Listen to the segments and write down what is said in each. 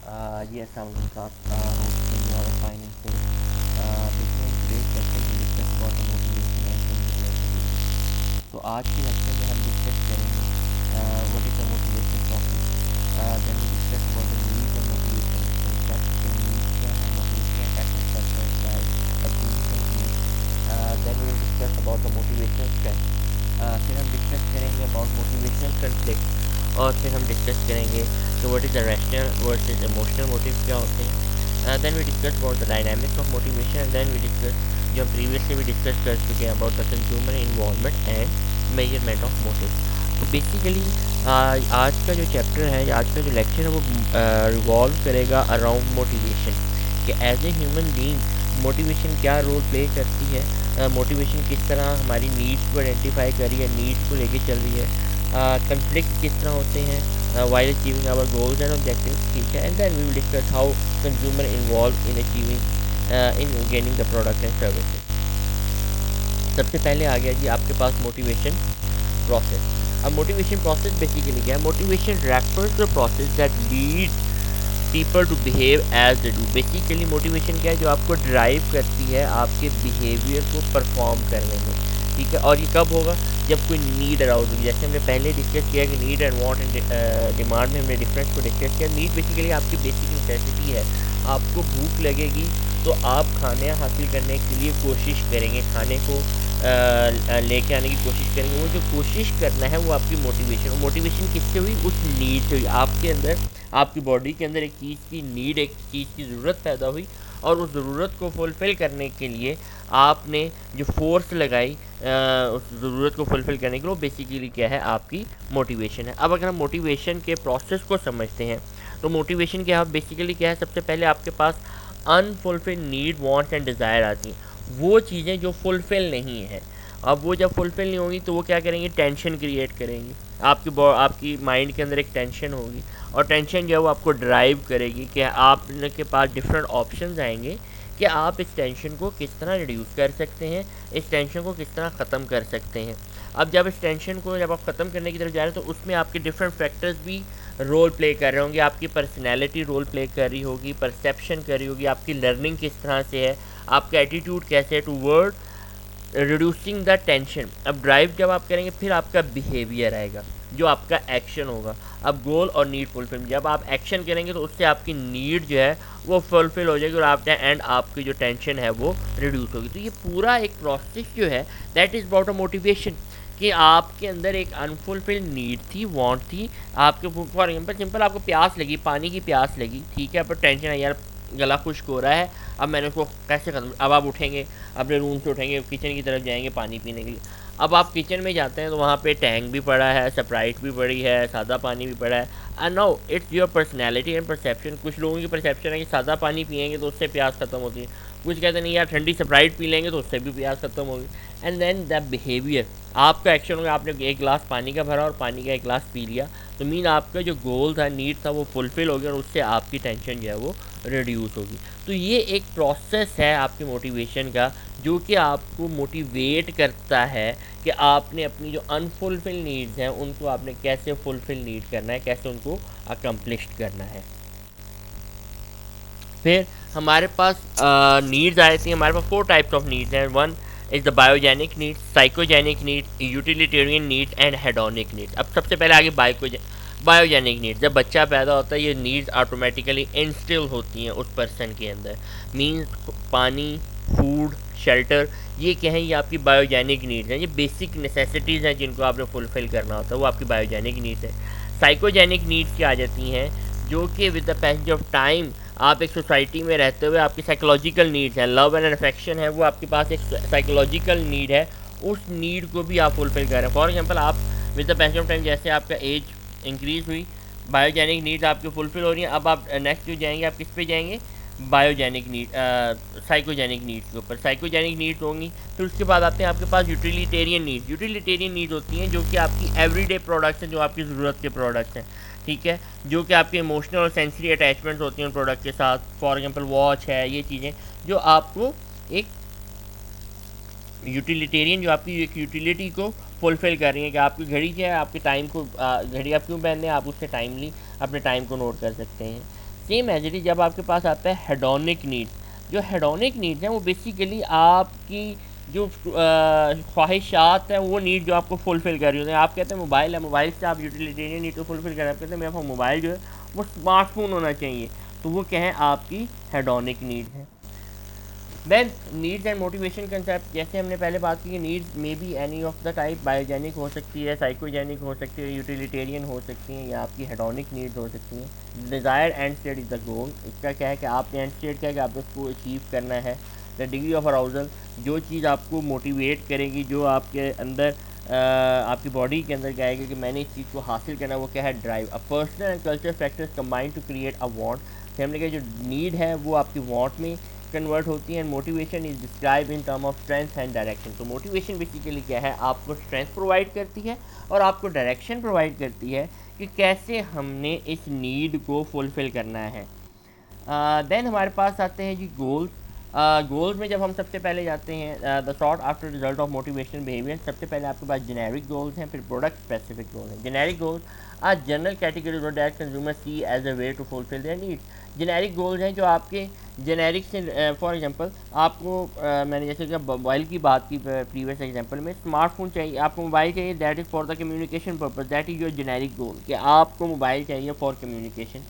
Yes, I'm Vikas. Hopefully you are fine and safe. Basically, in today's lecture we discuss about the motivation and consumer behavior. So आज के lecture में हम discuss करेंगे what is the motivation process. Then we discuss about the needs and motivation concept. So needs क्या है, motivation and concept by achieving the needs. Then we will discuss about the motivational stress. फिर हम discuss करेंगे about motivational conflict और फिर हम discuss करेंगे कि what is the rational versus emotional motive क्या होते हैं. Then we discuss about the dynamics of motivation and then we discuss जो हम प्रीवियसली भी डिस्कस कर चुके हैं about the consumer involvement and measurement of motive. तो बेसिकली आज का जो चैप्टर है, आज का जो लेक्चर है वो रिवॉल्व करेगा अराउंड मोटिवेशन कि as a human being motivation क्या रोल प्ले करती है, मोटिवेशन किस तरह हमारी नीड्स को आइडेंटिफाई कर रही है, नीड्स को लेके चल रही है, कन्फ्लिक्ट किस तरह होते हैं while achieving our goals and objectives. ठीक है, and then we will discuss how consumer involve in achieving in gaining the product and services. सबसे पहले आ गया जी आपके पास मोटिवेशन प्रोसेस. अब मोटिवेशन प्रोसेस बेसिकली क्या है? Motivation refers the process that leads people to behave as they do. Basically motivation क्या है? जो आपको ड्राइव करती है आपके बिहेवियर को परफॉर्म करने में. ठीक है, और ये कब होगा? जब कोई नीड अराउज होगी. जैसे हमने पहले डिस्कस किया कि need and want and demand में हमने डिफरेंस को डिस्कस किया. नीड बेसिकली आपकी बेसिक नेसेसिटी है. आपको भूख लगेगी तो आप खाने हासिल करने के लिए कोशिश करेंगे, खाने को लेके आने की कोशिश करेंगे. वो जो कोशिश करना है वो आपकी मोटिवेशन. मोटिवेशन किससे हुई? उस नीड से हुई. आपके अंदर, आपकी बॉडी के अंदर एक चीज़ की नीड, एक चीज़ की ज़रूरत पैदा हुई और उस ज़रूरत को फुलफ़िल करने के लिए आपने जो फोर्स लगाई उस ज़रूरत को फुलफ़िल करने के लिए, वो बेसिकली क्या है? आपकी मोटिवेशन है. अब अगर हम मोटिवेशन के प्रोसेस को समझते हैं तो मोटिवेशन क्या है? बेसिकली क्या है? सबसे पहले आपके पास unfulfil need, wants and desire आती हैं. वो चीज़ें जो फुलफ़िल नहीं है. अब वो जब फुलफ़िल नहीं होंगी तो वो क्या करेंगी? टेंशन क्रिएट करेंगी. आपकी माइंड के अंदर एक टेंशन होगी और टेंशन जो है वो आपको ड्राइव करेगी कि आपके पास डिफरेंट ऑप्शंस आएंगे कि आप इस टेंशन को किस तरह रिड्यूस कर सकते हैं, इस टेंशन को किस तरह ख़त्म कर सकते हैं. अब जब इस टेंशन को जब आप ख़त्म करने की तरफ जा रहे हैं तो उसमें आपके डिफरेंट फैक्टर्स भी रोल प्ले कर रहे होंगे. आपकी पर्सनैलिटी रोल प्ले कर रही होगी, परसेप्शन कर रही होगी, आपकी लर्निंग किस तरह से है, आपका एटीट्यूड कैसे है टूवर्ड रिड्यूसिंग द टेंशन. अब ड्राइव जब आप करेंगे फिर आपका बिहेवियर आएगा, जो आपका एक्शन होगा. अब गोल और नीड फुलफिल, जब आप एक्शन करेंगे तो उससे आपकी नीड जो है वो फुलफिल हो जाएगी और आप एंड आपकी जो टेंशन है वो रिड्यूस होगी. तो ये पूरा एक प्रोसेस जो है that is about a motivation कि आपके अंदर एक अनफुलफिल नीड थी, वांट थी. आपके फॉर एग्जाम्पल सिंपल आपको प्यास लगी, पानी की प्यास लगी. ठीक है, पर टेंशन है यार गला खुश्क हो रहा है, अब मैंने उसको कैसे खत्म. अब आप उठेंगे, अपने रूम से उठेंगे, किचन की तरफ जाएंगे पानी पीने के लिए. अब आप किचन में जाते हैं तो वहाँ पे टैंक भी पड़ा है, स्प्राइट भी पड़ी है, सादा पानी भी पड़ा है. And now it's your personality and perception. कुछ लोगों की परसेप्शन है कि सादा पानी पियेंगे तो उससे प्यास खत्म होती है. कुछ कहते नहीं यार ठंडी स्प्राइट पी लेंगे तो उससे भी प्यास खत्म होगी. एंड देन द बिहेवियर, आपका एक्शन होगा. आपने एक गिलास पानी का भरा और पानी का एक गिलास पी लिया तो मीन आपका जो गोल था, नीड था, वो फुलफिल हो गया और उससे आपकी टेंशन जो है वो रिड्यूस होगी. तो ये एक प्रोसेस है आपके मोटिवेशन का जो कि आपको मोटिवेट करता है कि आपने अपनी जो अनफुलफिल नीड्स हैं उनको आपने कैसे फुलफिल नीड करना है, कैसे उनको अकम्प्लिश करना है. फिर हमारे पास नीड्स आ जाती हैं. हमारे पास 4 टाइप्स ऑफ नीड्स हैं. One is the biogenic needs, psychogenic needs, utilitarian needs and hedonic needs. अब सबसे पहले आगे बायोजेनिक नीड्स. जब बच्चा पैदा होता है ये नीड्स ऑटोमेटिकली इंस्टिल होती हैं उस पर्सन के अंदर. मीन्स पानी, फूड, शेल्टर, ये क्या है? ये आपकी बायोजेनिक नीड्स हैं. ये बेसिक नेसेसिटीज़ हैं जिनको आपने फुलफ़िल करना होता है, वो आपकी बायोजेनिक नीड्स है. साइकोजेनिक नीड्स क्या आ जाती हैं? जो कि with the passage of time आप एक सोसाइटी में रहते हुए आपकी साइकोलॉजिकल नीड्स हैं. लव एंड अफेक्शन है, वो आपके पास एक साइकोलॉजिकल नीड है. उस नीड को भी आप फुलफ़िल कर रहे हैं. फॉर एग्जांपल आप with the passage of time जैसे आपका एज इंक्रीज़ हुई, बायोजेनिक नीड्स आपकी फुलफ़िल हो रही हैं. अब आप नेक्स्ट जो जाएंगे आप किस पे जाएंगे? बायोजेनिक नीड, साइकोजेनिक नीड्स के ऊपर. साइकोजेनिक नीड्स होंगी. फिर उसके बाद आते हैं आपके पास यूटिलिटेरियन नीड्स. यूटिलिटेरियन नीड्स होती हैं जो कि आपकी एवरीडे प्रोडक्ट्स हैं, जो आपकी ज़रूरत के प्रोडक्ट्स हैं. ठीक है, जो कि आपके इमोशनल और सेंसरी अटैचमेंट्स होती हैं उन प्रोडक्ट के साथ. फॉर एग्जांपल वॉच है, ये चीज़ें जो आपको एक यूटिलिटेरियन, जो आपकी एक यूटिलिटी को फुलफ़िल कर रही है कि आपकी घड़ी क्या है, आपके टाइम को घड़ी आप क्यों पहनते हैं, आप उससे टाइमली अपने टाइम को नोट कर सकते हैं. सेम एज इट इज जब आपके पास आता है हेडोनिक नीड्स, जो हेडोनिक नीड्स हैं वो बेसिकली आपकी जो ख्वाहिशात हैं वो नीड जो आपको फुलफ़िल कर रही होती है। आप कहते हैं मोबाइल है, मोबाइल से आप यूटिलिटेरियन नीड को फुलफ़िल कर रहे हैं, आप कहते हैं मेरे पास मोबाइल जो है वो स्मार्टफोन होना चाहिए, तो वो क्या है आपकी हेडोनिक नीड है। Then needs and motivation concept, जैसे हमने पहले बात की कि needs may be any of the type, biogenic हो सकती है, साइकोजेनिक हो सकती है, यूटिलिटेरियन हो सकती हैं, या आपकी हेडोनिक नीड्स हो सकती हैं। Desire and state is the goal, इसका क्या है कि आपने एंड स्टेट क्या है कि आपको उसको अचीव करना है। द डिग्री ऑफ अराउजल, जो चीज़ आपको मोटिवेट करेगी, जो आपके अंदर आपकी बॉडी के अंदर क्या है कि मैंने इस चीज़ को हासिल करना, वो क्या है drive. A personal and culture factors combine to create a want, हमने कहा जो नीड है वो आपकी वांट में कन्वर्ट होती है। And motivation is describe in term of strength and direction, तो मोटिवेशन बेसिकली क्या है आपको स्ट्रेंथ प्रोवाइड करती है और आपको डायरेक्शन प्रोवाइड करती है कि कैसे हमने इस नीड को फुलफ़िल करना है। देन हमारे पास आते हैं जी गोल्स। गोल्स में जब हम सबसे पहले जाते हैं the sort after result of motivation behaviour, सबसे पहले आपके पास जेनेरिक गोल्स हैं, फिर प्रोडक्ट स्पेसिफिक गोल हैं। Generic goals are general categories that consumer see as a way to fulfil their needs. Generic goals हैं जो आपके जेनेरिक से, फॉर एग्जांपल आपको मैंने जैसे कि मोबाइल की बात की प्रीवियस एग्जांपल में, स्मार्टफोन चाहिए, आपको मोबाइल चाहिए, that is for the communication purpose, that is your generic goal कि आपको मोबाइल चाहिए फॉर कम्युनिकेशन।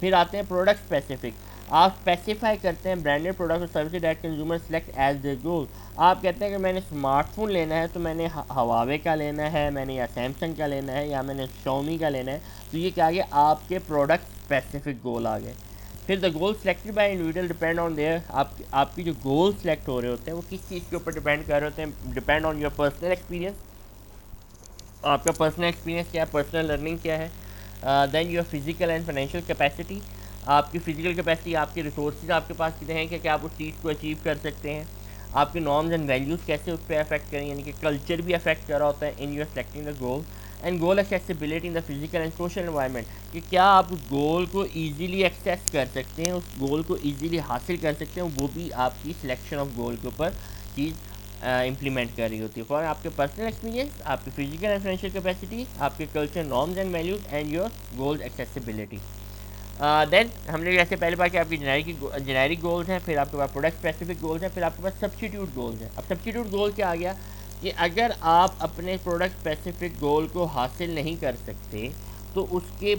फिर आते हैं प्रोडक्ट स्पेसिफिक, आप स्पेसिफाई करते हैं ब्रांडेड प्रोडक्ट और service that consumer select as their goal. आप कहते हैं कि मैंने स्मार्टफोन लेना है तो मैंने हवावे का लेना है, मैंने या सैमसंग का लेना है, या मैंने शॉमी का लेना है, तो ये क्या आ गया आपके प्रोडक्ट स्पेसिफिक गोल आ गए। फिर the goal selected by individual depend on their, आपकी जो गोल सेलेक्ट हो रहे होते हैं वो किस चीज़ के ऊपर डिपेंड कर रहे होते हैं, depend on your personal experience, आपका पर्सनल एक्सपीरियंस क्या है, पर्सनल लर्निंग क्या है। Then your physical and financial capacity, आपकी फ़िज़िकल कैपेसिटी, आपके रिसोर्सेज आपके पास कितने हैं कि क्या आप उस चीज़ को अचीव कर सकते हैं। आपके नॉर्म्स एंड वैल्यूज़ कैसे उस पर अफेक्ट करें, यानी कि कल्चर भी अफेक्ट कर रहा होता है in your selecting the goal. And goal accessibility in the physical and social environment, कि क्या आप उस गोल को ईजिली एक्सेस कर सकते हैं, उस गोल को ईजिली हासिल कर सकते हैं, वो भी आपकी सिलेक्शन ऑफ गोल के ऊपर चीज़ इम्प्लीमेंट कर रही होती है। फॉर आपके पर्सनल एक्सपीरियंस, आपकी फिजिकल एंड फाइनेंशियल कैपेसिटी, आपके culture norms and values and your goal accessibility. Then हमने जैसे पहले बात की आपकी जेनेरिक गोल्स हैं, फिर आपके पास प्रोडक्ट स्पेसिफिक गोल्स हैं, फिर आपके पास सब्स्टिट्यूट गोल्स हैं। अब सब्स्टिट्यूट गोल क्या आ गया कि अगर आप अपने प्रोडक्ट स्पेसिफिक गोल को हासिल नहीं कर सकते तो उसके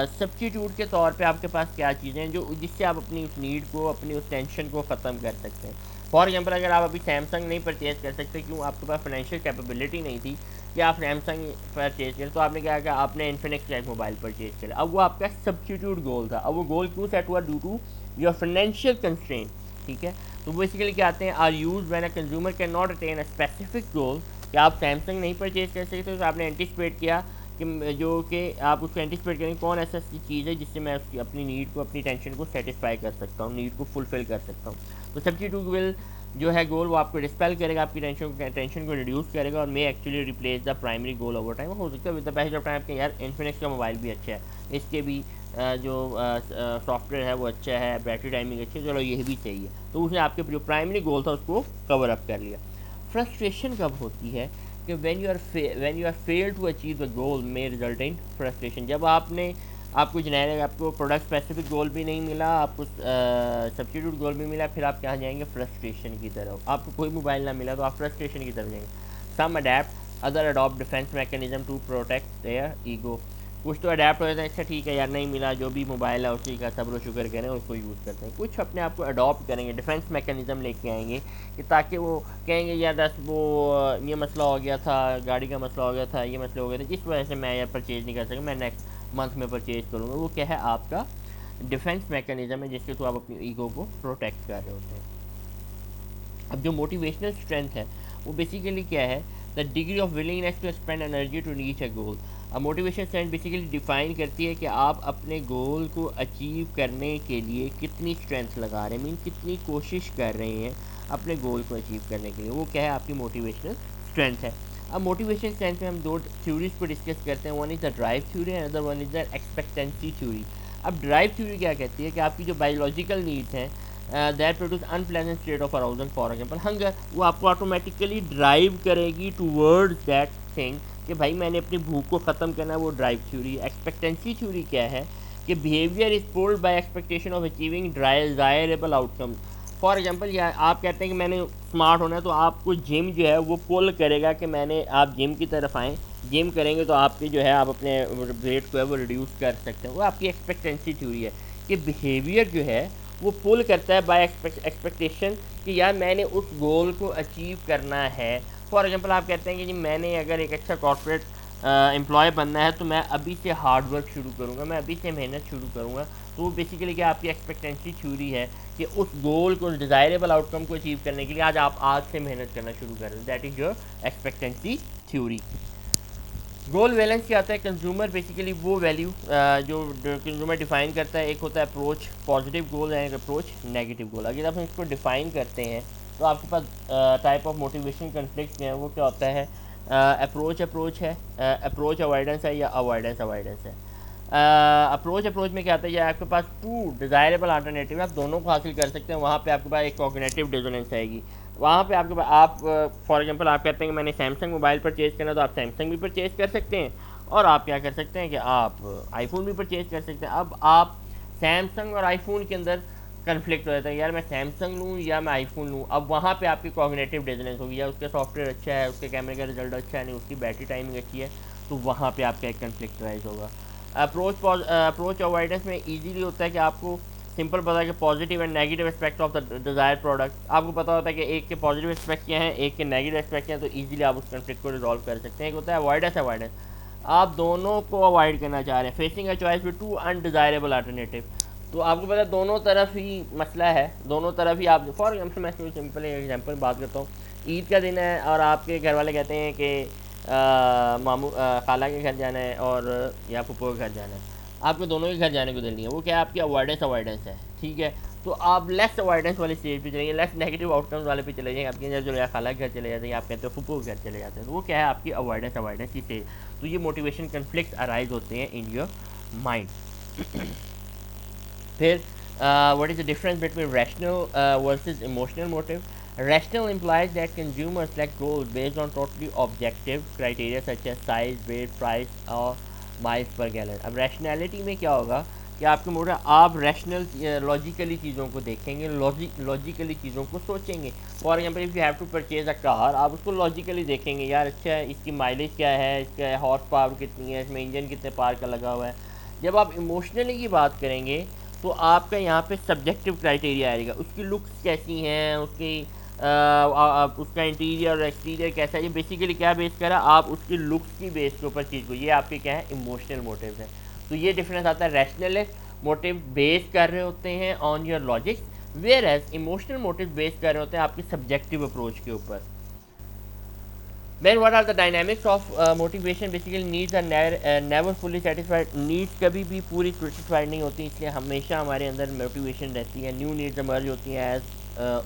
सब्स्टिट्यूट के तौर पे आपके पास क्या चीज़ें हैं जो जिससे आप अपनी उस नीड को, अपनी उस टेंशन को ख़त्म कर सकते हैं। फॉर एग्जांपल अगर आप अभी सैमसंग नहीं परचेज़ कर सकते, क्यों, आपके पास फाइनेंशियल कैपेबिलिटी नहीं थी कि आप सैमसंग परचेज करें, तो आपने क्या किया, आपने इन्फिनिक्स का एक मोबाइल परचेज किया। अब वो आपका सब्स्टिट्यूट गोल था। अब वो गोल क्यों सेट हुआ, due to your financial constraint, ठीक है। तो बेसिकली क्या आते हैं, are use when a consumer can not attain a specific goal, कि आप सैमसंग नहीं परचेज कर सकते, तो आपने एंटिसिपेट किया कि जो कि आप उसको एंटिसिपेट करेंगे कौन ऐसा चीज़ है जिससे मैं उसकी अपनी नीड को, अपनी टेंशन को सेटिस्फाई कर सकता हूँ, नीड को फुलफिल कर सकता हूँ। तो सब्स्टिट्यूट विल जो है गोल वो आपको डिस्पेल करेगा, आपकी टेंशन को रिड्यूस करेगा और may actually replace the primary goal over time. हो सकता है with the passage of time आपके यार इन्फिनिक्स का मोबाइल भी अच्छा है, इसके भी जो सॉफ्टवेयर है वो अच्छा है, बैटरी टाइमिंग अच्छी है, चलो ये भी चाहिए, तो उसने आपके जो प्राइमरी गोल था उसको कवर अप कर लिया। फ्रस्ट्रेशन कब होती है कि when you are fail to achieve the goal may result in frustration, जब आपको जेनेरिक, आपको प्रोडक्ट स्पेसिफिक गोल भी नहीं मिला, आपको सब्स्टिट्यूट गोल भी मिला, फिर आप कहाँ जाएंगे, फ्रस्ट्रेशन की तरफ। आपको कोई मोबाइल ना मिला तो आप फ्रस्ट्रेशन की तरफ जाएंगे। Some adept other adopt defence mechanism to protect their ego, कुछ तो अडेप्ट हो जाता है, अच्छा ठीक है यार नहीं मिला, जो भी मोबाइल है उसी का सब्र शुक्र करें, उसको यूज़ करते हैं। कुछ अपने आप को अडॉप्ट करेंगे, डिफेंस मैकेनिज्म लेके आएंगे कि ताकि वो कहेंगे यार दस वो ये मसला हो गया था, गाड़ी का मसला हो गया था, ये मसले हो गए थे, जिस वजह से मैं यार परचेज़ नहीं कर सका, मैं नेक्स्ट मंथ में परचेज़ करूँगा। वो क्या है, आपका डिफेंस मैकेनिज्म है जिसके थ्रू आप अपनी ईगो को प्रोटेक्ट कर रहे होते हैं। अब जो मोटिवेशनल स्ट्रेंथ है वो बेसिकली क्या है, the degree of willingness to spend energy to reach a goal. अब मोटिवेशन स्ट्रेंथ बेसिकली डिफाइन करती है कि आप अपने गोल को अचीव करने के लिए कितनी स्ट्रेंथ लगा रहे हैं, मीन कितनी कोशिश कर रहे हैं अपने गोल को अचीव करने के लिए, वो क्या है आपकी मोटिवेशनल स्ट्रेंथ है। अब मोटिवेशन स्ट्रेंथ में हम दो थ्योरीज को डिस्कस करते हैं, one is the drive theory and other one is the expectancy theory. अब ड्राइव थ्योरी क्या कहती है कि आपकी जो बायोलॉजिकल नीड्स हैं that produce unpleasant state of arousal, for example hunger, वो आपको ऑटोमेटिकली ड्राइव करेगी टूवर्ड्स दैट थिंग कि भाई मैंने अपनी भूख को ख़त्म करना है, वो ड्राइव थ्योरी। एक्सपेक्टेंसी थ्योरी क्या है कि behaviour is pulled bye expectation of achieving desirable outcome. For example या आप कहते हैं कि मैंने स्मार्ट होना है, तो आपको जिम जो है वो पुल करेगा कि मैंने आप जिम की तरफ आएँ, जिम करेंगे तो आपके जो है आप अपने वेट को है वो रिड्यूस कर सकते हैं। वो आपकी एक्सपेक्टेंसी थ्योरी है कि बिहेवियर जो है वो पुल करता है बाय एक्सपेक्टेशन कि यार मैंने उस गोल को अचीव करना है। फॉर एग्जांपल आप कहते हैं कि जी मैंने अगर एक अच्छा कॉर्पोरेट एम्प्लॉय बनना है तो मैं अभी से हार्ड वर्क शुरू करूँगा, मैं अभी से मेहनत शुरू करूँगा। तो वो बेसिकली क्या आपकी एक्सपेक्टेंसी थ्योरी है कि उस गोल को, डिज़ायरेबल आउटकम को अचीव करने के लिए आज से मेहनत करना शुरू कर रहे हैं। That is your expectancy theory. Goal valence क्या होता है? कंज्यूमर बेसिकली वो वैल्यू जो कंज्यूमर डिफाइन करता है। एक होता है approach positive goal and approach negative goal. अगर आप इसको डिफाइन करते हैं तो आपके पास टाइप ऑफ मोटिवेशन कन्फ्लिक्ट हैं, वो क्या होता है? अप्रोच है, अप्रोच अवॉइडेंस है या अवॉइडेंस है। अप्रोच में क्या आता है? या आपके पास टू डिज़ायरेबल अल्टरनेटिव, आप दोनों को हासिल कर सकते हैं। वहाँ पे आपके पास एक कॉग्निटिव डिसोनेंस आएगी। वहाँ पे आपके पास आप फॉर एग्जांपल आप कहते हैं कि मैंने सैमसंग मोबाइल परचेज़ करना, तो आप सैमसंग भी परचेज़ कर सकते हैं और आप क्या कर सकते हैं कि आप आईफोन भी परचेज़ कर सकते हैं। अब आप सैमसंग और आईफोन के अंदर कन्फ्लिक्ट हो जाता है, यार मैं सैमसंग लूँ या मैं आईफोन लूँ। अब वहाँ पे आपकी कॉग्निटिव डिसोनेंस होगी, या उसका सॉफ्टवेयर अच्छा है, उसके कैमरे का रिजल्ट अच्छा है, नहीं उसकी बैटरी टाइमिंग अच्छी है, तो वहाँ पे आपका एक कन्फ्लिक्ट राइज होगा। अप्रोच अवॉइडेंस में इजीली होता है कि आपको सिंपल पता है कि positive and negative aspect of the desire product आपको पता होता है कि एक के पॉजिटिव एस्पेक्ट क्या हैं, एक के नेगेटिव एस्पेक्ट क्या हैं, तो इजीली आप उस कन्फ्लिक्ट को रिजॉल्व कर सकते हैं। एक होता है अवॉइडेंस, आप दोनों को अवॉइड करना चाह रहे हैं, facing a choice with two undesirable alternative. तो आपको पता है दोनों तरफ ही मसला है, दोनों तरफ ही आप फॉर एग्जाम्पल मैं सिंपल एग्जाम्पल बात करता हूँ। ईद का दिन है और आपके घर वाले कहते हैं कि मामू खाला के घर जाना है और या फूफो के घर जाना है। आपको दोनों के घर जाने को दिल नहीं है, वो क्या है? आपकी अवॉइडेंस है, ठीक है। तो आप लेस अवॉइडेंस वाली स्टेज पे चलेंगे, लेस नेगेटिव आउटकम्स वाले पे चले जाएंगे। आपके चलो या खाला के घर चले जाते हैं, आप कहते हो फूफो के घर चले जाते हैं, तो वो क्या है? आपकी अवॉइडेंस की स्टेज। तो ये मोटिवेशन कन्फ्लिक्ट अराइज होते हैं इन योर माइंड। फिर what is the difference between rational versus emotional motive? Rational implies that consumers select goals based on totally objective criteria such as size, weight, price और miles per gallon। अब rationality में क्या होगा कि आपके mode आप rational logically चीज़ों को देखेंगे, लॉजिकली चीज़ों को सोचेंगे। For example if you have to purchase a car, आप उसको लॉजिकली देखेंगे, यार अच्छा इसकी माइलेज क्या है, इसका हॉर्स पावर कितनी है, इसमें इंजन कितने पावर का लगा हुआ है। जब आप इमोशनली की बात करेंगे तो आपका यहाँ पे सब्जेक्टिव क्राइटेरिया आएगा, उसकी लुक्स कैसी हैं, उसका इंटीरियर और एक्सटीरियर कैसा है। ये बेसिकली क्या बेस करा? आप उसकी लुक्स की बेस के ऊपर चीज़ को, ये आपके क्या है? इमोशनल मोटिव है। तो ये डिफरेंस आता है। रैशनल मोटिव बेस कर रहे होते हैं on your logic, whereas emotional motive base कर रहे होते हैं आपकी सब्जेक्टिव अप्रोच के ऊपर। Then what are the dynamics of motivation? Basically needs are never fully satisfied। needs कभी भी पूरी satisfied नहीं होती, इसलिए हमेशा हमारे अंदर motivation रहती है। new needs emerge होती हैं as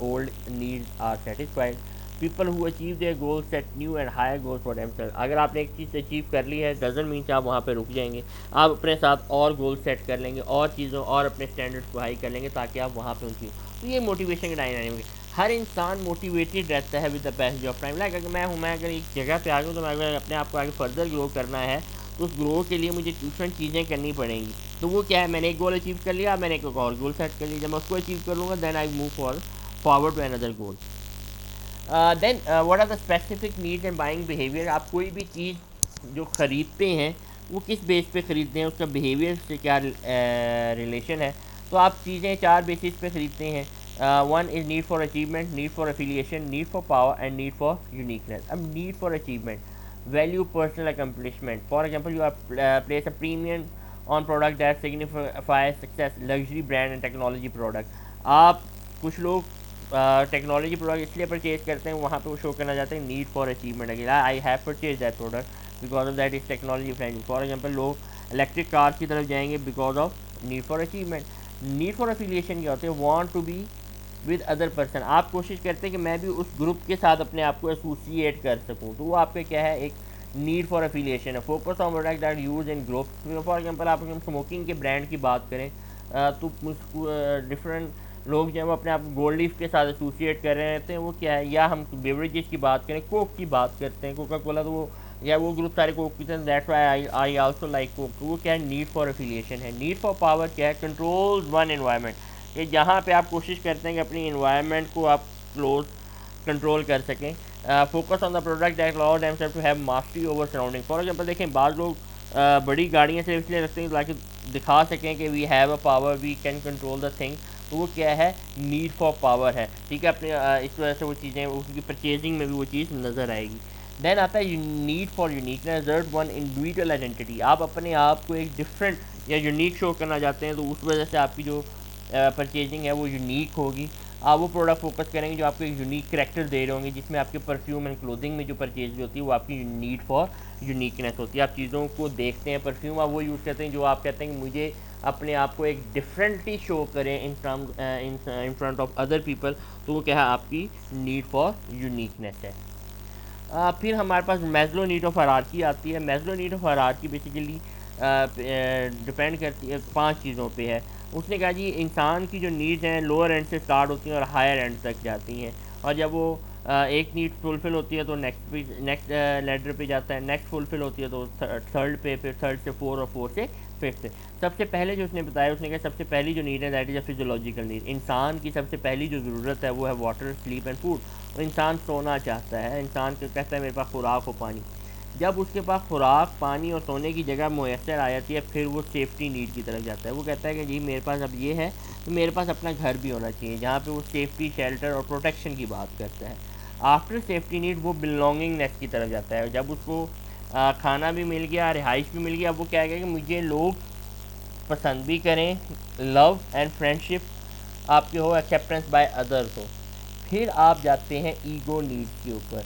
old needs are satisfied। people who achieve their goals set new and higher goals for themselves। अगर आपने एक चीज़ अचीव कर ली है doesn't mean कि आप वहाँ पे रुक जाएंगे, आप अपने साथ और गोल सेट कर लेंगे, और चीज़ों और अपने स्टैंडर्ड्स को हाई कर लेंगे ताकि आप वहाँ पे उनकी। तो ये मोटिवेशन की डायनामिक है। हर इंसान मोटिवेटेड रहता है with the passage of time. Like अगर मैं अगर एक जगह पे आ गया तो मैं अगर अपने आप को आगे फर्दर ग्रो करना है तो उस ग्रो के लिए मुझे डिफरेंट चीज़ें करनी पड़ेंगी। तो वो क्या है? मैंने एक गोल अचीव कर लिया, मैंने एक और गोल सेट कर लिया। जब मैं उसको अचीव कर लूँगा then I move forward to another goal. Then what are the specific needs and buying behaviour. आप कोई भी चीज़ जो ख़रीदते हैं वो किस बेस पे ख़रीदते हैं, उसका बिहेवियर से क्या रिलेशन है। तो आप चीज़ें 4 बेसिस पे ख़रीदते हैं। One is need for achievement, need for affiliation, need for power and need for uniqueness. अब need for achievement, value personal accomplishment. For example you are place a premium on product that signify success, luxury brand and technology product. आप कुछ लोग technology product इसलिए purchase करते हैं, वहाँ पे वो शो करना चाहते हैं नीड फॉर अचीवमेंट। अगर I have purchase that product because of that is technology friendly. For example लोग इलेक्ट्रिक कार की तरफ जाएंगे because of need for achievement. Need for affiliation क्या होते हैं? Want to be with other person. आप कोशिश करते हैं कि मैं भी उस ग्रुप के साथ अपने आप को एसोसिएट कर सकूँ, तो वो आपके क्या है? एक नीड फॉर एफिलिएशन है। Focus on product that use in group. For example आप स्मोकिंग के ब्रांड की बात करें तो डिफरेंट लोग जो है वो अपने आप गोल्ड लीफ के साथ एसोसिएट कर रहे होते हैं, वो क्या है? या हम बेवरेजेस की बात करें, कोक की बात करते हैं, कोका कोला, तो वो या वो ग्रुप सारे कोक पीते हैं, that's why I also like Coke. वो क्या है, नीड फॉर एफिलिएशन है। नीड फॉर पावर क्या है, कंट्रोल वन एनवायरनमेंट, कि जहाँ पे आप कोशिश करते हैं कि अपनी इन्वायरमेंट को आप क्लोज कंट्रोल कर सकें। Focus on the product that allow themselves to have mastery over surrounding. For example देखें, बाद लोग बड़ी गाड़ियाँ सिर्फ इसलिए रखते हैं ताकि दिखा सकें कि we have a power, we can control the thing. तो वो क्या है, नीड फॉर पावर है, ठीक है। अपने इस वजह से वो चीज़ें उसकी परचेजिंग में भी वो चीज़ नज़र आएगी। देन आता है need for uniqueness, third one individual identity. आप अपने आप को एक डिफरेंट या यूनिक शो करना चाहते हैं, तो उस वजह से आपकी जो परचेजिंग है वो यूनिक होगी। आप वो प्रोडक्ट फोकस करेंगे जो आपको एक यूनिक करेक्टर दे रहे होंगे, जिसमें आपके परफ्यूम एंड क्लोथिंग में जो परचेज होती है वो आपकी नीड फॉर यूनिकनेस होती है। आप चीज़ों को देखते हैं, परफ्यूम आप वो यूज़ करते हैं जो आप कहते हैं कि मुझे अपने आप को एक डिफरेंटली शो करें in front of other people, तो वो क्या है, आपकी नीड फॉर यूनिकनेस है। फिर हमारे पास मैस्लो नीड ऑफ हायरार्की आती है। Maslow need of hierarchy basically depend करती है 5 चीज़ों पे है। उसने कहा जी इंसान की जो नीड्स हैं लोअर एंड से स्टार्ट होती हैं और हायर एंड तक जाती हैं, और जब वो एक नीड फुलफ़िल होती है तो नेक्स्ट लेडर पे जाता है, नेक्स्ट फुलफ़िल होती है तो थर्ड पे, फिर थर्ड से 4 और 4 से 5th। सबसे पहले जो उसने बताया, उसने कहा सबसे पहली जो नीड है that is a physiological need. इंसान की सबसे पहली जो ज़रूरत है वो है वाटर, स्लीप एंड फूड। और इंसान सोना चाहता है, इंसान को कहता है मेरे पास खुराक हो, पानी। जब उसके पास खुराक, पानी और सोने की जगह मुयसर आ जाती है, फिर वो सेफ्टी नीड की तरफ जाता है। वो कहता है कि जी मेरे पास अब ये है तो मेरे पास अपना घर भी होना चाहिए, जहाँ पे वो सेफ्टी, शेल्टर और प्रोटेक्शन की बात करता है। आफ्टर सेफ्टी नीड वो बिलोंगिंगनेस की तरफ जाता है। जब उसको खाना भी मिल गया, रिहाइश भी मिल गया, अब वो क्या कहेगा कि मुझे लोग पसंद भी करें, लव एंड फ्रेंडशिप आपके हो, एक्सेप्टेंस बाय अदर्स हो। फिर आप जाते हैं ईगो नीड्स के ऊपर।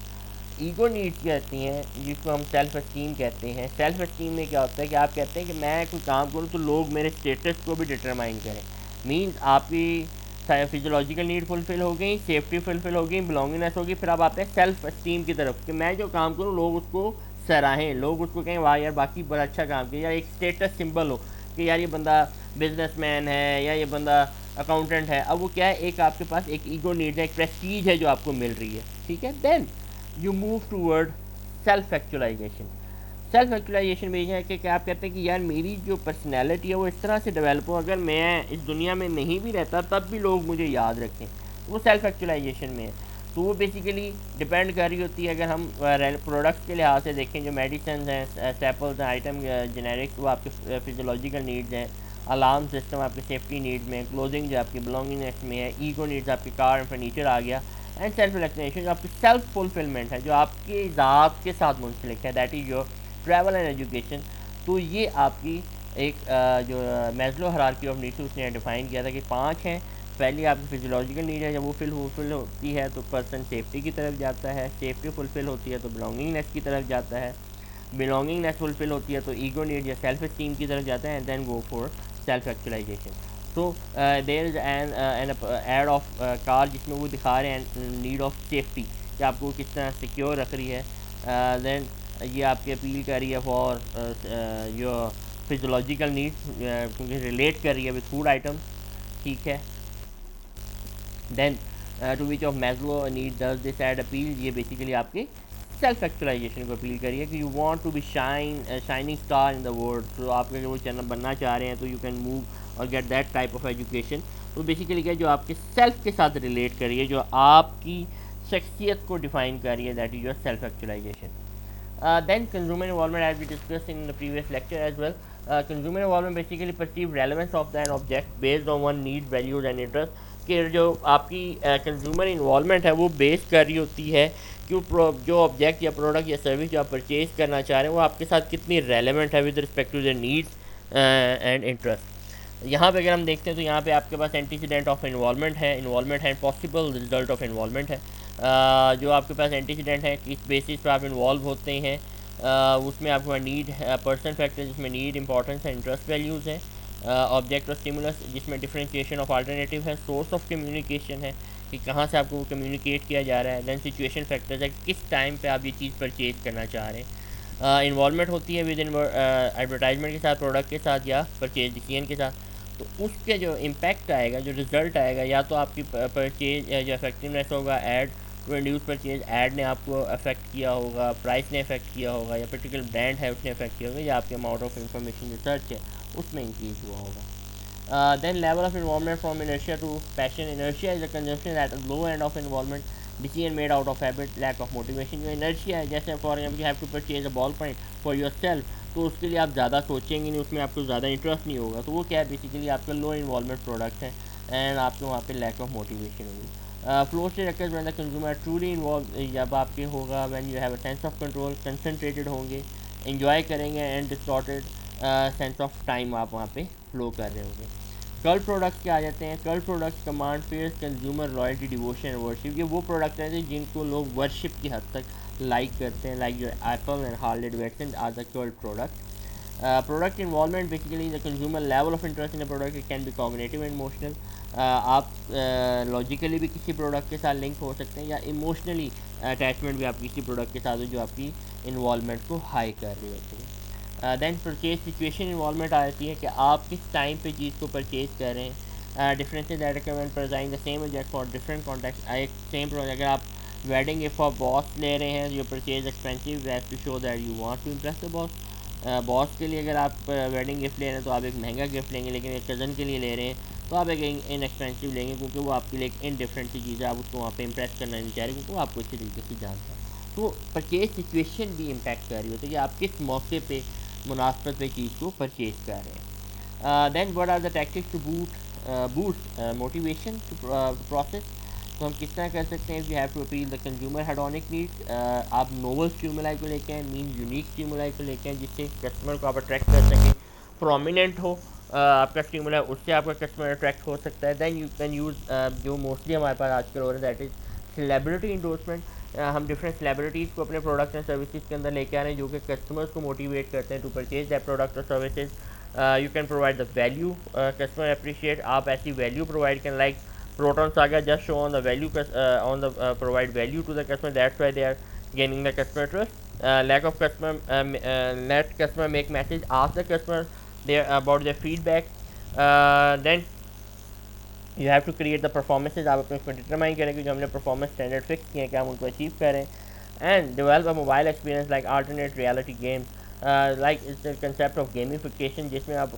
ईगो नीड्स कहती हैं जिसको हम सेल्फ़ एस्टीम कहते हैं। सेल्फ़ एस्टीम में क्या होता है कि आप कहते हैं कि मैं कोई काम करूँ तो लोग मेरे स्टेटस को भी डिटरमाइन करें। मीन्स आपकी फिजियोलॉजिकल नीड फुलफ़िल हो गई, सेफ्टी फुलफ़िल हो गई, बिलोंगिंगनेस होगी, फिर आप आते हैं सेल्फ़ एस्टीम की तरफ कि मैं जो काम करूँ लोग उसको सराहें, लोग उसको कहें वाह यार बाकी बड़ा अच्छा काम किया, या एक स्टेटस सिंबल हो कि यार ये बंदा बिजनेसमैन है या ये बंदा अकाउंटेंट है। अब वो क्या है, एक आपके पास एक ईगो नीड है, एक प्रेस्टीज है जो आपको मिल रही है, ठीक है। Then you move toward self actualization. Self actualization में यह है कि आप कहते हैं कि यार मेरी जो पर्सनैलिटी है वो इस तरह से डेवलप हो, अगर मैं इस दुनिया में नहीं भी रहता तब भी लोग मुझे याद रखें, वो सेल्फ एक्चुअलाइजेशन में है। तो वो बेसिकली डिपेंड कर रही होती है, अगर हम प्रोडक्ट्स के लिहाज से देखें, जो मेडिसिन हैं, स्टेपल्स हैं, आइटम जेनेरिक्स, वो आपके फिजियोलॉजिकल नीड्स हैं। अलार्म सिस्टम आपके सेफ्टी नीड्स में, क्लोथिंग जो आपकी बिलोंगिंगनेस में है, ईगो नीड्स आपकी कार एंड फर्नीचर आ गया, एंड सेल्फ रिलैक्सेशन जो आपकी सेल्फ फुलफिलमेंट है, जो आपकी ज़ात के साथ मुंसलिक है, that is your travel and education. तो ये आपकी एक जो मैस्लो हायरार्की ऑफ नीड्स उसने डिफाइन किया था कि 5 हैं। पहली आपकी फिजियोलॉजिकल नीड है, जब वो फुलफिल होती है तो पर्सन सेफ्टी की तरफ जाता है, सेफ्टी फुलफिल होती है तो बिलोंगिंगनेस की तरफ जाता है, बिलोंगिंगनेस फुलफिल होती है तो ईगो नीड या सेल्फ एस्टीम की तरफ जाता है, and then go for self actualisation. तो there is an ad of car जिसमें वो दिखा रहे हैं नीड ऑफ सेफ्टी कि आपको किस तरह सिक्योर रख रही है। देन ये आपकी अपील कर रही है फॉर योर फिजियोलॉजिकल नीड्स, क्योंकि रिलेट कर रही है विद फूड आइटम्स, ठीक है। Then to which of Maslow need does this ad appeal, ये बेसिकली आपके सेल्फ एक्चुअलाइजेशन को अपील करिए कि you want to be shining star in the world. तो आप अगर वो चैनल बनना चाह रहे हैं तो यू कैन मूव और get that type of education. तो बेसिकली क्या, जो आपके सेल्फ के साथ रिलेट करिए, जो आपकी शख्सियत को डिफाइन करिए, that is your self actualization. Then consumer involvement, as we discussed in the previous lecture as well. Consumer involvement basically perceive relevance of an object based on one need, values and interest। कि जो आपकी consumer involvement है वो base कर रही होती है कि जो ऑब्जेक्ट या प्रोडक्ट या सर्विस जो आप परचेज करना चाह रहे हैं वो आपके साथ कितनी रेलेवेंट है with respect to the needs and interest. यहाँ पे अगर हम देखते हैं तो यहाँ पे आपके पास एंटीसीडेंट ऑफ इन्वॉल्वमेंट है, पॉसिबल रिजल्ट ऑफ इन्वॉल्वमेंट है। जो आपके पास एंटीसीडेंट है किस बेसिस पर आप इन्वॉल्व होते हैं, उसमें आपके नीड पर्सन फैक्टर जिसमें need, importance and interest values हैं। ऑब्जेक्ट और स्टिमुलस जिसमें डिफरेंशिएशन ऑफ अल्टरनेटिव है, सोर्स ऑफ कम्युनिकेशन है कि कहाँ से आपको कम्युनिकेट किया जा रहा है। दैन सिचुएशन फैक्टर्स है किस टाइम पे आप ये चीज़ परचेज करना चाह रहे हैं। इन्वॉल्वमेंट होती है विद एडवर्टाइजमेंट के साथ, प्रोडक्ट के साथ या परचेज डिसीजन के साथ। तो उसके जो इम्पैक्ट आएगा, जो रिज़ल्ट आएगा, या तो आपकी परचेज या इफेक्टिवनेस होगा, ad to induce purchase, ad ने आपको अफेक्ट किया होगा, प्राइस ने अफेक्ट किया होगा, या पर्टिकुलर ब्रांड है उसने अफेक्ट किया होगा, या आपके अमाउंट ऑफ इंफॉर्मेशन रिसर्च है उसमें इंक्रीज हुआ होगा. Then level of involvement from inertia to passion. Inertia is a consumption at a low end of involvement, decision made out of habit, lack of motivation. जो inertia है, जैसे for example you have to purchase a ball point for yourself, तो उसके लिए आप ज़्यादा सोचेंगे नहीं, उसमें आपको ज़्यादा इंटरेस्ट नहीं होगा, तो वो क्या है बेसिकली आपका लो इन्वॉल्वमेंट प्रोडक्ट है एंड आपके वहाँ पे लैक ऑफ मोटिवेशन होगी. Flow state occurs when the consumer truly involve, जब आपके होगा when you have a sense of control, concentrated होंगे, इन्जॉय करेंगे and distorted sense of time आप वहाँ पे फ्लो कर रहे होंगे. कल प्रोडक्ट्स क्या आ जाते हैं? Cult products command fierce consumer loyalty devotion and worship. ये वो प्रोडक्ट हैं जिनको लोग वर्शिप की हद तक लाइक करते हैं, लाइक जो Apple and Harley Davidson are the cult product. Product involvement basically the consumer level of interest in a product, it can be cognitive and emotional. आप लॉजिकली भी किसी प्रोडक्ट के साथ लिंक हो सकते हैं, या इमोशनली अटैचमेंट भी आप किसी प्रोडक्ट के साथ हो जो आपकी इन्वॉल्वमेंट को हाई कर रही होती है. देन परचेज सिचुएशन इन्वॉल्वमेंट आती है कि आप किस टाइम पे चीज़ को परचेज कर रहे हैं. Differences that recommend present the same object for different context. एक सेम प्रोडक्ट अगर आप वेडिंग गिफ्ट फॉर बॉस ले रहे हैं, your purchase expensive has to show that you want to impress the boss. Boss के लिए अगर आप वेडिंग गिफ्ट ले रहे हैं तो आप एक महंगा गिफ्ट लेंगे, लेकिन एक कज़न के लिए ले रहे हैं तो आप एक इनएक्सपेंसिव लेंगे, क्योंकि वो आपके लिए एक इनडिफरेंट सी चीज़ है, आप उसको वहाँ पे इम्प्रेस करना नहीं चाह रहे क्योंकि वो आपको अच्छी तरीके से जानता है. तो परचेज सिचुएशन भी इम्पैक्ट कर रही होती है कि आप किस मौके पे मुनासिबत पे चीज़ को परचेज कर रहे हैं. Then what are the tactics to boost motivation to process. तो हम किस तरह कर सकते हैं? You have to appeal the consumer hedonic needs. आप नोवल स्टिमुलाई को लेके आए, मीन यूनिक स्टिमुलाई को लेके आए जिससे कस्टमर को आप अट्रैक्ट कर सकें, प्रोमिनेंट हो आपका स्टिमुलाई, उससे आपका कस्टमर अट्रैक्ट हो सकता है. देन यू कैन यूज़ जो मोस्टली हमारे पास आजकल हो रहा है, दैट इज़ सेलिब्रिटी इंडोर्समेंट. हम डिफरेंट सेलिब्रिटीज़ को अपने प्रोडक्ट्स एंड सर्विसेज के अंदर लेके आ रहे हैं जो कि कस्टमर्स को मोटिवेट करते हैं टू परचेज दैट प्रोडक्ट और services. You can provide the value customer appreciate. आप ऐसी value provide can like Proton Saga just show on the value provide value to the customer. That's why they are gaining the customer trust. Lack of customer let customer make message, ask the customer about their feedback. Then you have to create the performances. आप अपने उसको determine करें कि जो हमने performance standard fix किए हैं क्या हम उनको अचीव करें. And develop a mobile experience like alternate reality games, like it's the concept of gamification, जिसमें आप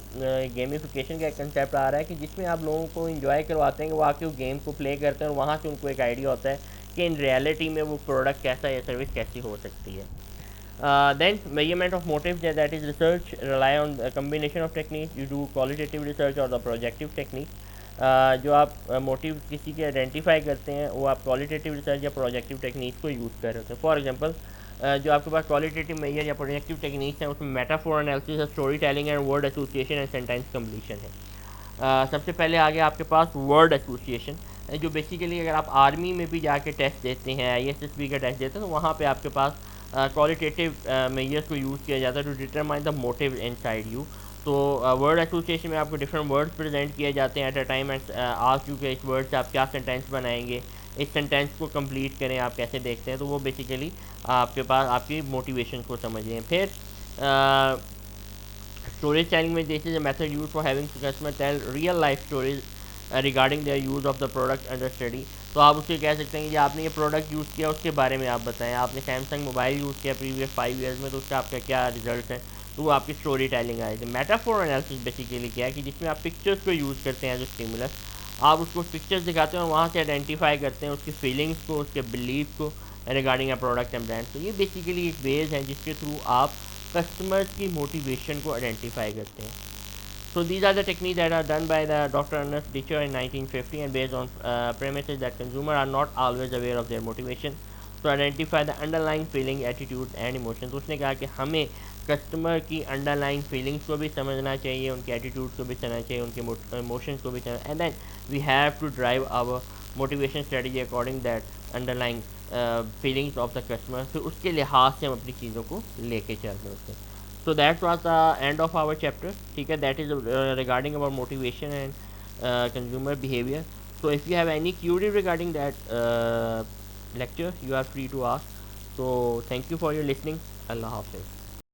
गेमिफिकेशन का एक कंसेप्ट आ रहा है कि जिसमें आप लोगों को इंजॉय करवाते हैं कि वो आके वो गेम को प्ले करते हैं और वहाँ से उनको एक आइडिया होता है कि इन रियलिटी में वो प्रोडक्ट कैसा या सर्विस कैसी हो सकती है. Then measurement of motive, that is research rely on a combination of techniques. You do qualitative research or the projective technique. जो आप मोटिव किसी के आइडेंटिफाई करते हैं वो आप क्वालिटेटिव रिसर्च या प्रोजेक्टिव टेक्निक्स को यूज़ कर रहे होते हैं. फॉर एग्जांपल जो आपके पास क्वालिटेटिव मेजर या प्रोजेक्टिव टेक्निक्स हैं उसमें metaphor analysis, story telling and word association and sentence completion है. सबसे पहले आ गया आपके पास वर्ड एसोसिएशन, जो बेसिकली अगर आप आर्मी में भी जाके टेस्ट देते हैं, ISSB का टेस्ट देते हैं, तो वहाँ पे आपके पास क्वालिटेटिव मेजर्स को यूज़ किया जाता है to determine the motive inside you. तो वर्ड एसोसिएशन में आपको डिफरेंट वर्ड्स प्रेजेंट किए जाते हैं at a time and ask you कि इस वर्ड से आप क्या सेंटेंस बनाएंगे, इस सेंटेंस को कंप्लीट करें, आप कैसे देखते हैं. तो वो बेसिकली आपके पास आपकी मोटिवेशन को समझें. फिर स्टोरेज टेलिंग में this is a method use for having customer tell real life stories regarding their use of the product under study. तो आप उससे कह सकते हैं कि आपने ये प्रोडक्ट यूज़ किया उसके बारे में आप बताएं. आपने सैमसंग मोबाइल यूज़ किया प्रीवियस 5 ईयर्स में, तो उसका आपका क्या रिजल्ट है, तो वो आपकी स्टोरी टेलिंग आई थी. मेटाफोर एनालिसिस बेसिकली क्या है कि जिसमें आप पिक्चर्स को यूज़ करते हैं जो स्टिमुलस, आप उसको पिक्चर्स दिखाते हैं और वहाँ से आइडेंटिफाई करते हैं उसकी फीलिंग्स को, उसके बिलीफ को regarding a product and brand. तो ये बेसिकली एक वेज है जिसके थ्रू आप कस्टमर्स की मोटिवेशन को आइडेंटिफाई करते हैं. So these are the techniques that are done by the Dr. Ernest Ditcher in 1950 and based on premises that consumers are not always aware of their motivation to identify the underlying feeling, attitude and emotion. तो उसने कहा कि हमें customer की underlying feelings को भी समझना चाहिए, उनके एटीट्यूड को भी समझना चाहिए, उनके इमोशंस को भी समझना, and then we have to drive our motivation strategy according that underlying feelings of the customer. फिर उसके लिहाज से हम अपनी चीज़ों को लेके चल रहे होते हैं. So that was the end of our chapter. ठीक है, that is regarding our motivation and consumer behavior. So if you have any query regarding that lecture, you are free to ask. So thank you for your listening. Allah Hafiz.